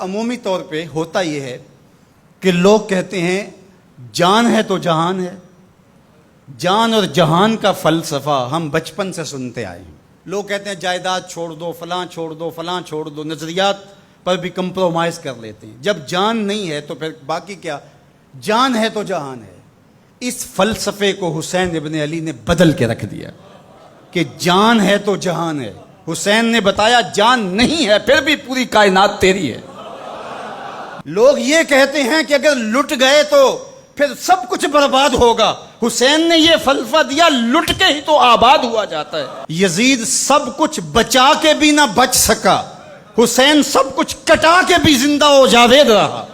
عمومی طور پہ ہوتا یہ ہے کہ لوگ کہتے ہیں جان ہے تو جہان ہے. جان اور جہان کا فلسفہ ہم بچپن سے سنتے آئے ہیں. لوگ کہتے ہیں جائیداد چھوڑ دو، فلاں چھوڑ دو، فلاں چھوڑ دو، نظریات پر بھی کمپرومائز کر لیتے ہیں. جب جان نہیں ہے تو پھر باقی کیا؟ جان ہے تو جہان ہے. اس فلسفے کو حسین ابن علی نے بدل کے رکھ دیا کہ جان ہے تو جہان ہے. حسین نے بتایا جان نہیں ہے پھر بھی پوری کائنات تیری ہے. لوگ یہ کہتے ہیں کہ اگر لٹ گئے تو پھر سب کچھ برباد ہوگا. حسین نے یہ فلسفہ دیا لٹ کے ہی تو آباد ہوا جاتا ہے. یزید سب کچھ بچا کے بھی نہ بچ سکا، حسین سب کچھ کٹا کے بھی زندہ و جاوید رہا.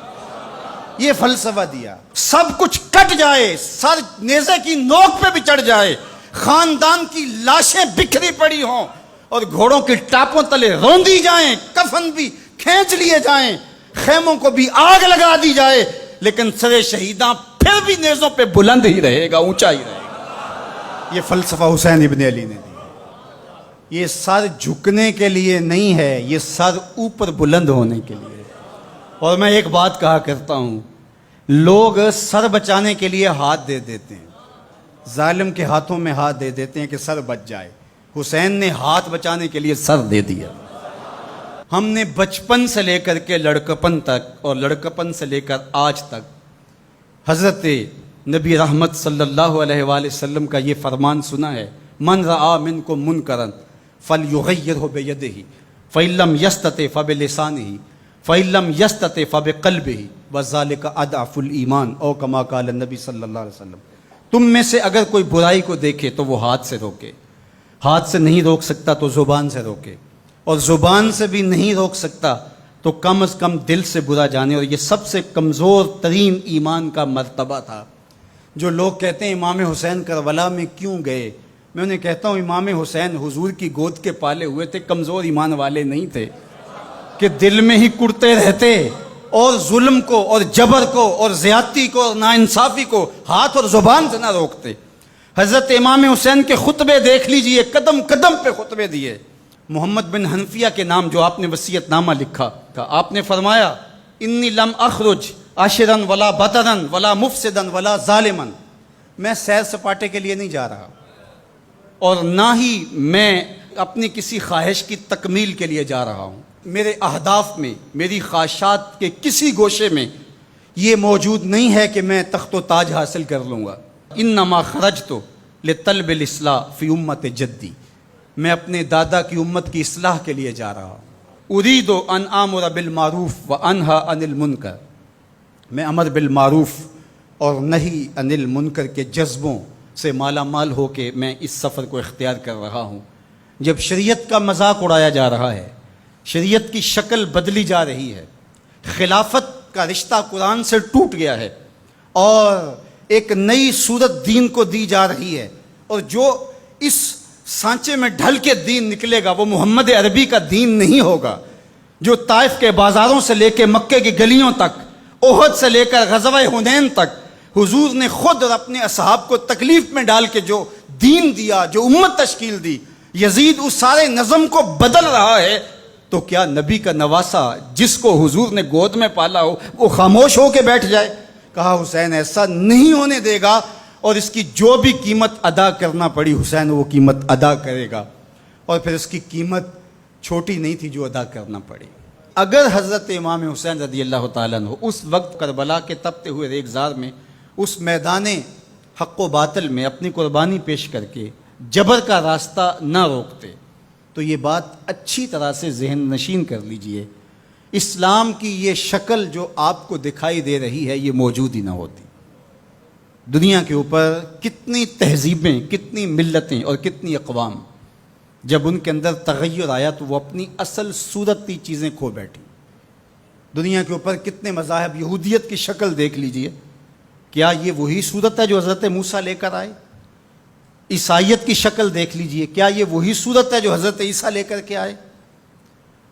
یہ فلسفہ دیا سب کچھ کٹ جائے، سر نیزے کی نوک پہ بھی چڑھ جائے، خاندان کی لاشیں بکھری پڑی ہوں اور گھوڑوں کی ٹاپوں تلے روندی جائیں، کفن بھی کھینچ لیے جائیں، خیموں کو بھی آگ لگا دی جائے، لیکن سر شہیداں پھر بھی نیزوں پہ بلند ہی رہے گا، اونچا ہی رہے گا. یہ فلسفہ حسین ابن علی نے دیا. یہ سر جھکنے کے لیے نہیں ہے، یہ سر اوپر بلند ہونے کے لیے. اور میں ایک بات کہا کرتا ہوں، لوگ سر بچانے کے لیے ہاتھ دے دیتے ہیں، ظالم کے ہاتھوں میں ہاتھ دے دیتے ہیں کہ سر بچ جائے. حسین نے ہاتھ بچانے کے لیے سر دے دیا. ہم نے بچپن سے لے کر کے لڑکپن تک اور لڑکپن سے لے کر آج تک حضرت نبی رحمت صلی اللہ علیہ وآلہ وسلم کا یہ فرمان سنا ہے، من رآ منکم منکرا فلیغیرہ بیدہ فإن لم یستطع فبلسانہ فإن لم یستطع فبقلبہ وذلک اضعف الایمان او کما قال النبی صلی اللہ علیہ وسلم. تم میں سے اگر کوئی برائی کو دیکھے تو وہ ہاتھ سے روکے، ہاتھ سے نہیں روک سکتا تو زبان سے روکے، اور زبان سے بھی نہیں روک سکتا تو کم از کم دل سے برا جانے. اور یہ سب سے کمزور ترین ایمان کا مرتبہ تھا. جو لوگ کہتے ہیں امام حسین کربلا میں کیوں گئے، میں انہیں کہتا ہوں امام حسین حضور کی گود کے پالے ہوئے تھے، کمزور ایمان والے نہیں تھے کہ دل میں ہی کڑتے رہتے اور ظلم کو اور جبر کو اور زیادتی کو اور ناانصافی کو ہاتھ اور زبان سے نہ روکتے. حضرت امام حسین کے خطبے دیکھ لیجئے، قدم قدم پہ خطبے دیے. محمد بن حنفیہ کے نام جو آپ نے وصیت نامہ لکھا تھا، آپ نے فرمایا انی لم اخرج عاشرا ولا بطرا ولا مفسدا ولا ظالما. میں سیر سپاٹے کے لیے نہیں جا رہا اور نہ ہی میں اپنی کسی خواہش کی تکمیل کے لیے جا رہا ہوں. میرے اہداف میں، میری خواہشات کے کسی گوشے میں یہ موجود نہیں ہے کہ میں تخت و تاج حاصل کر لوں گا. انما خرجت لطلب الاصلاح فی امت جدی. میں اپنے دادا کی امت کی اصلاح کے لیے جا رہا ہوں. اريد ان آمر بالمعروف وانہی عن المنکر. میں امر بالمعروف اور نہی عن المنکر کے جذبوں سے مالا مال ہو کے میں اس سفر کو اختیار کر رہا ہوں. جب شریعت کا مذاق اڑایا جا رہا ہے، شریعت کی شکل بدلی جا رہی ہے، خلافت کا رشتہ قرآن سے ٹوٹ گیا ہے اور ایک نئی صورت دین کو دی جا رہی ہے، اور جو اس سانچے میں ڈھل کے دین نکلے گا وہ محمد عربی کا دین نہیں ہوگا، جو طائف کے بازاروں سے لے کے مکے کی گلیوں تک، احد سے لے کر غزوہ حنین تک حضور نے خود اور اپنے اصحاب کو تکلیف میں ڈال کے جو دین دیا، جو امت تشکیل دی. یزید اس سارے نظم کو بدل رہا ہے، تو کیا نبی کا نواسا جس کو حضور نے گود میں پالا ہو وہ خاموش ہو کے بیٹھ جائے؟ کہا حسین ایسا نہیں ہونے دے گا، اور اس کی جو بھی قیمت ادا کرنا پڑی حسین وہ قیمت ادا کرے گا. اور پھر اس کی قیمت چھوٹی نہیں تھی جو ادا کرنا پڑی. اگر حضرت امام حسین رضی اللہ تعالیٰ عنہ اس وقت کربلا کے تپتے ہوئے ریگزار میں اس میدان حق و باطل میں اپنی قربانی پیش کر کے جبر کا راستہ نہ روکتے تو یہ بات اچھی طرح سے ذہن نشین کر لیجئے، اسلام کی یہ شکل جو آپ کو دکھائی دے رہی ہے یہ موجود ہی نہ ہوتی. دنیا کے اوپر کتنی تہذیبیں، کتنی ملتیں اور کتنی اقوام، جب ان کے اندر تغیر آیا تو وہ اپنی اصل صورتی چیزیں کھو بیٹھی. دنیا کے اوپر کتنے مذاہب، یہودیت کی شکل دیکھ لیجئے، کیا یہ وہی صورت ہے جو حضرت موسیٰ لے کر آئے؟ عیسائیت کی شکل دیکھ لیجئے، کیا یہ وہی صورت ہے جو حضرت عیسیٰ لے کر کے آئے؟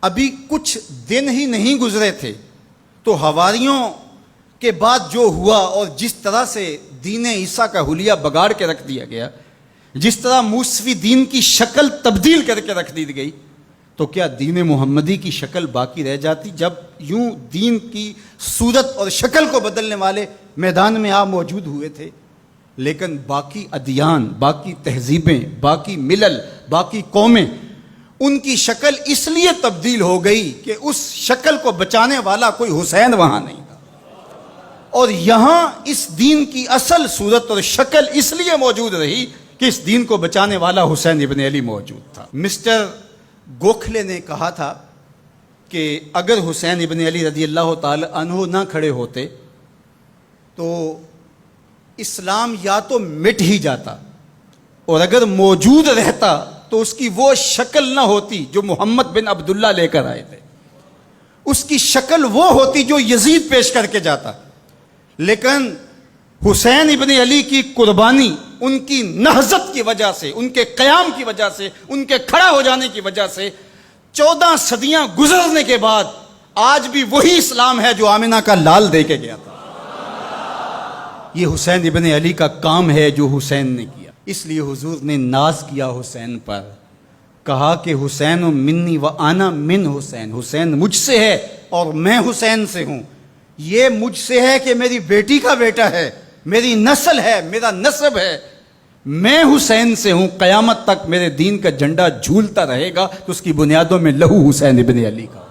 ابھی کچھ دن ہی نہیں گزرے تھے تو حواریوں کے بعد جو ہوا اور جس طرح سے دین عیسیٰ کا حلیہ بگاڑ کے رکھ دیا گیا، جس طرح موسوی دین کی شکل تبدیل کر کے رکھ دی گئی، تو کیا دین محمدی کی شکل باقی رہ جاتی؟ جب یوں دین کی صورت اور شکل کو بدلنے والے میدان میں آپ موجود ہوئے تھے، لیکن باقی ادیان، باقی تہذیبیں، باقی ملل، باقی قومیں، ان کی شکل اس لیے تبدیل ہو گئی کہ اس شکل کو بچانے والا کوئی حسین وہاں نہیں تھا، اور یہاں اس دین کی اصل صورت اور شکل اس لیے موجود رہی کہ اس دین کو بچانے والا حسین ابن علی موجود تھا۔ مسٹر گوکھلے نے کہا تھا کہ اگر حسین ابن علی رضی اللہ تعالی عنہ نہ کھڑے ہوتے تو اسلام یا تو مٹ ہی جاتا، اور اگر موجود رہتا تو اس کی وہ شکل نہ ہوتی جو محمد بن عبداللہ لے کر آئے تھے، اس کی شکل وہ ہوتی جو یزید پیش کر کے جاتا۔ لیکن حسین ابن علی کی قربانی، ان کی نہضت کی وجہ سے، ان کے قیام کی وجہ سے، ان کے کھڑا ہو جانے کی وجہ سے 14 صدیاں گزرنے کے بعد آج بھی وہی اسلام ہے جو آمنہ کا لال دے کے گیا تھا۔ یہ حسین ابن علی کا کام ہے جو حسین نے کیا۔ اس لیے حضور نے ناز کیا حسین پر، کہا کہ حسین منی و انا من حسین، حسین مجھ سے ہے اور میں حسین سے ہوں۔ یہ مجھ سے ہے کہ میری بیٹی کا بیٹا ہے، میری نسل ہے، میرا نسب ہے، میں حسین سے ہوں، قیامت تک میرے دین کا جھنڈا جھولتا رہے گا، تو اس کی بنیادوں میں لہو حسین ابن علی کا۔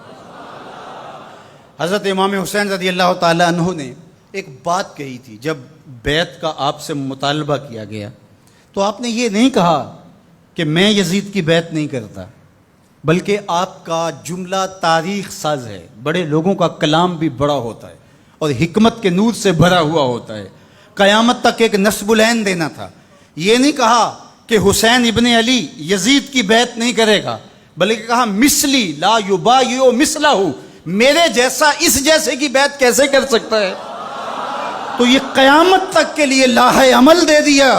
حضرت امام حسین رضی اللہ تعالی عنہ نے ایک بات کہی تھی جب بیعت کا آپ سے مطالبہ کیا گیا، تو آپ نے یہ نہیں کہا کہ میں یزید کی بیعت نہیں کرتا، بلکہ آپ کا جملہ تاریخ ساز ہے، بڑے لوگوں کا کلام بھی بڑا ہوتا ہے اور حکمت کے نور سے بھرا ہوا ہوتا ہے، قیامت تک ایک نسب العین دینا تھا۔ یہ نہیں کہا کہ حسین ابن علی یزید کی بیعت نہیں کرے گا، بلکہ کہا مثلی لا یبایع مثلہ، میرے جیسا اس جیسے کی بیعت کیسے کر سکتا ہے؟ تو یہ قیامت تک کے لیے لاہ عمل دے دیا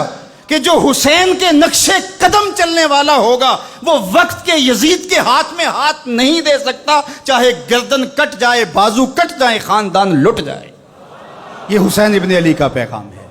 کہ جو حسین کے نقشے قدم چلنے والا ہوگا وہ وقت کے یزید کے ہاتھ میں ہاتھ نہیں دے سکتا، چاہے گردن کٹ جائے، بازو کٹ جائے، خاندان لٹ جائے۔ یہ حسین ابن علی کا پیغام ہے۔